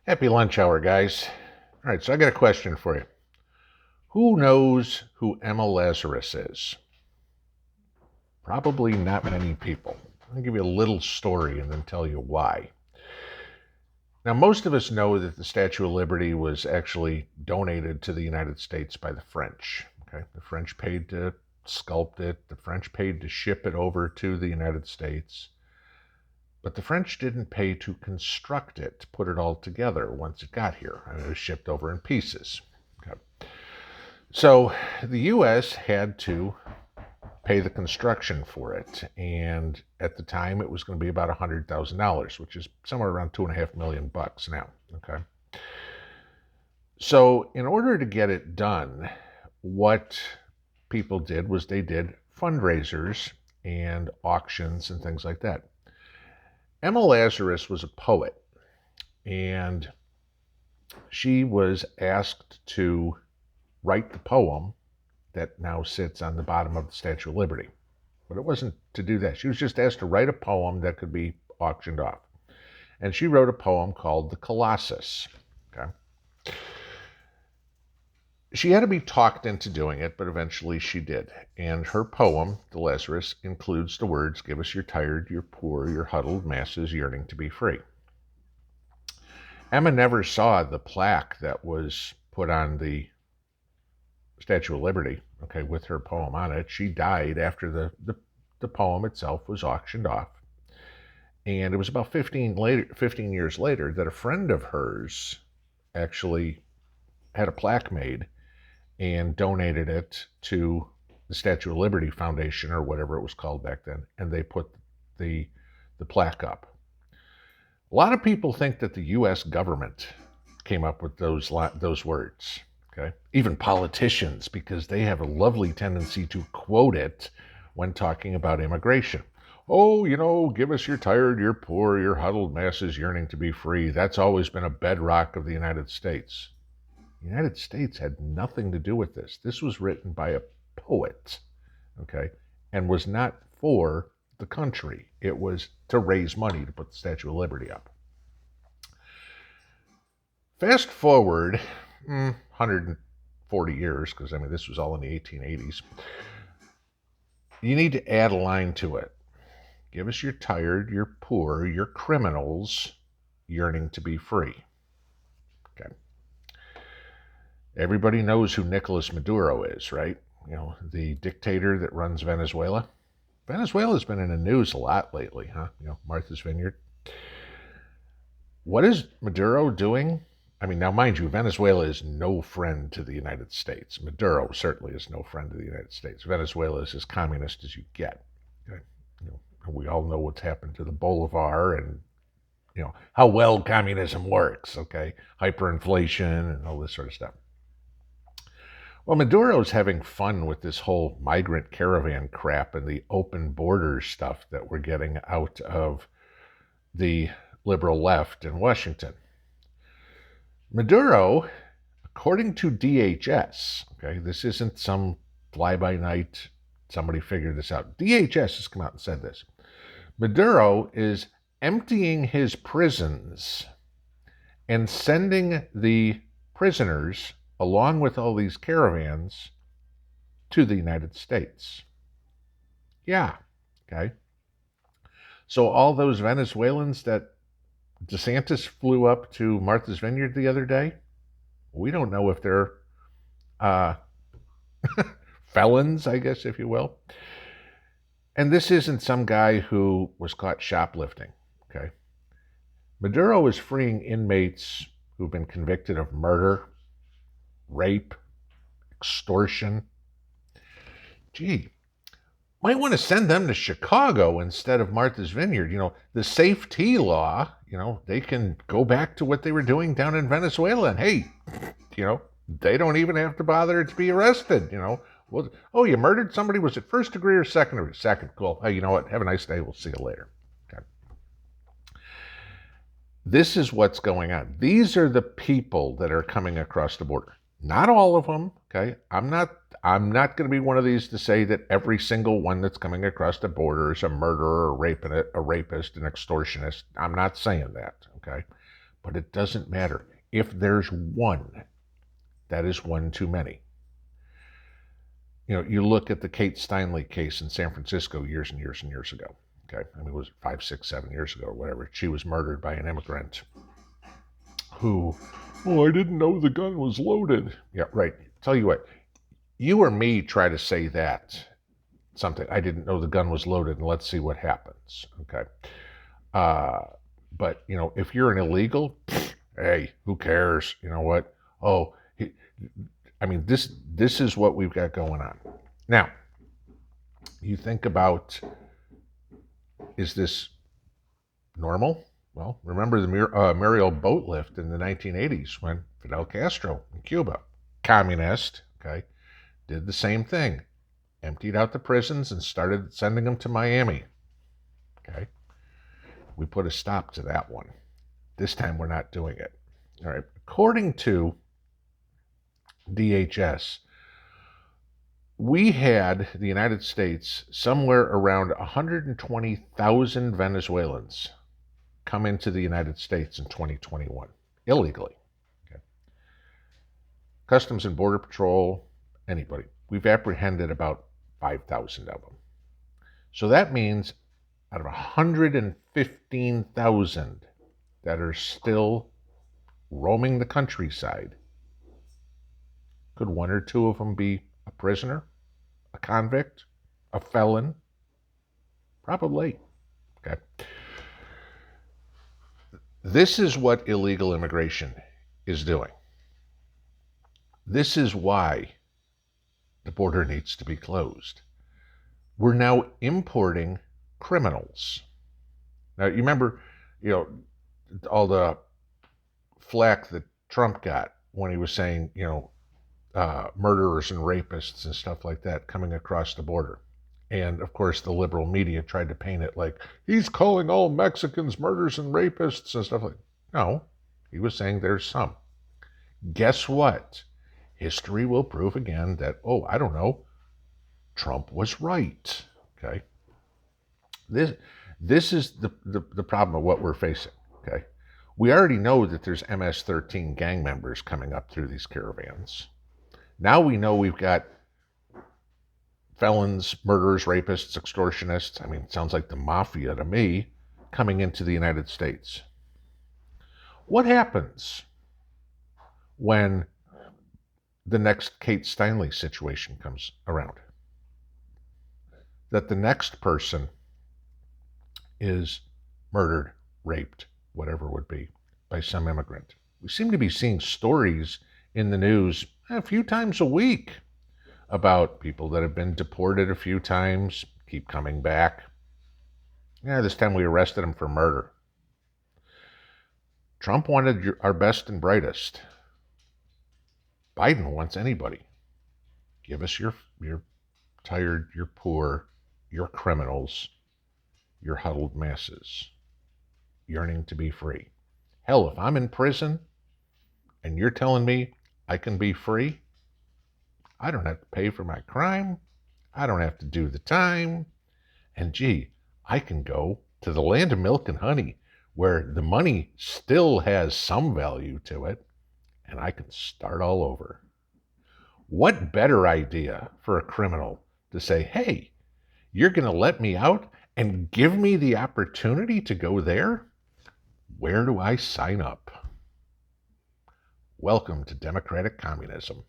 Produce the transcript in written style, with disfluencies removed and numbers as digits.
Happy lunch hour, guys. All right, so I got a question for you. Who knows who Emma Lazarus is? Probably not many people. I'm going to give you a little story and then tell you why. Now, most of us know that the Statue of Liberty was actually donated to the United States by the French. Okay, the French paid to sculpt it, the French paid to ship it over to the United States. But the French didn't pay to construct it, to put it all together once it got here. And it was shipped over in pieces. Okay. So the U.S. had to pay the construction for it. And at the time, it was going to be about $100,000, which is somewhere around $2.5 million now. Okay. So in order to get it done, what people did was they did fundraisers and auctions and things like that. Emma Lazarus was a poet, and she was asked to write the poem that now sits on the bottom of the Statue of Liberty. But it wasn't to do that. She was just asked to write a poem that could be auctioned off. And she wrote a poem called The Colossus. Okay. She had to be talked into doing it, but eventually she did. And her poem, The Lazarus, includes the words, "Give us your tired, your poor, your huddled masses yearning to be free." Emma never saw the plaque that was put on the Statue of Liberty, okay, with her poem on it. She died after the poem itself was auctioned off. And it was about 15 years later that a friend of hers actually had a plaque made and donated it to the Statue of Liberty Foundation, or whatever it was called back then, and they put the plaque up. A lot of people think that the U.S. government came up with those words. Okay, even politicians, because they have a lovely tendency to quote it when talking about immigration. Oh, give us your tired, your poor, your huddled masses yearning to be free. That's always been a bedrock of the United States. The United States had nothing to do with this. This was written by a poet, okay, and was not for the country. It was to raise money to put the Statue of Liberty up. Fast forward 140 years, because this was all in the 1880s. You need to add a line to it. Give us your tired, your poor, your criminals yearning to be free. Okay. Everybody knows who Nicolas Maduro is, right? The dictator that runs Venezuela. Venezuela's been in the news a lot lately, huh? Martha's Vineyard. What is Maduro doing? Now, mind you, Venezuela is no friend to the United States. Maduro certainly is no friend to the United States. Venezuela is as communist as you get. Okay? We all know what's happened to the Bolivar and, how well communism works, okay? Hyperinflation and all this sort of stuff. Well, Maduro's having fun with this whole migrant caravan crap and the open borders stuff that we're getting out of the liberal left in Washington. Maduro, according to DHS, okay, this isn't some fly-by-night, somebody figured this out. DHS has come out and said this. Maduro is emptying his prisons and sending the prisoners, along with all these caravans, to the United States. Yeah, okay. So all those Venezuelans that DeSantis flew up to Martha's Vineyard the other day, we don't know if they're felons, I guess, if you will. And this isn't some guy who was caught shoplifting, okay? Maduro is freeing inmates who've been convicted of murder, rape, extortion. Gee, might want to send them to Chicago instead of Martha's Vineyard. The safety law, they can go back to what they were doing down in Venezuela. And hey, they don't even have to bother to be arrested. Well, oh, you murdered somebody? Was it first degree or second degree? Second. Cool. Hey, you know what? Have a nice day. We'll see you later. Okay. This is what's going on. These are the people that are coming across the border. Not all of them, okay? I'm not going to be one of these to say that every single one that's coming across the border is a murderer, a rapist, an extortionist. I'm not saying that, okay? But it doesn't matter. If there's one, that is one too many. You know, you look at the Kate Steinle case in San Francisco years and years and years ago. Okay, I mean, it was 5, 6, 7 years ago or whatever. She was murdered by an immigrant who, oh, I didn't know the gun was loaded. Yeah, right. Tell you what, you or me try to say that something. I didn't know the gun was loaded, and let's see what happens. Okay. But you know, if you're an illegal, hey, who cares? You know what? Oh, I mean, this is what we've got going on. Now, you think about, is this normal? Well, remember the Muriel boat lift in the 1980s when Fidel Castro in Cuba, communist, okay, did the same thing. Emptied out the prisons and started sending them to Miami. Okay. We put a stop to that one. This time we're not doing it. All right. According to DHS, we had, the United States, somewhere around 120,000 Venezuelans come into the United States in 2021, illegally. Okay. Customs and Border Patrol, anybody. We've apprehended about 5,000 of them. So that means out of 115,000 that are still roaming the countryside, could one or two of them be a prisoner, a convict, a felon? Probably. Okay. This is what illegal immigration is doing. This is why the border needs to be closed. We're now importing criminals. Now, you remember, you know, all the flack that Trump got when he was saying, you know, murderers and rapists and stuff like that coming across the border. And of course, the liberal media tried to paint it like he's calling all Mexicans murderers and rapists and stuff like that. No, he was saying there's some. Guess what? History will prove again that, oh, I don't know, Trump was right. Okay. This is the problem of what we're facing. Okay. We already know that there's MS-13 gang members coming up through these caravans. Now we know we've got felons, murderers, rapists, extortionists. I mean, it sounds like the mafia to me, coming into the United States. What happens when the next Kate Steinle situation comes around? That the next person is murdered, raped, whatever it would be, by some immigrant. We seem to be seeing stories in the news a few times a week about people that have been deported a few times, keep coming back. Yeah, this time we arrested them for murder. Trump wanted our best and brightest. Biden wants anybody. Give us your tired, your poor, your criminals, your huddled masses, yearning to be free. Hell, if I'm in prison and you're telling me I can be free, I don't have to pay for my crime. I don't have to do the time. And gee, I can go to the land of milk and honey where the money still has some value to it, and I can start all over. What better idea for a criminal to say, hey, you're going to let me out and give me the opportunity to go there? Where do I sign up? Welcome to democratic communism.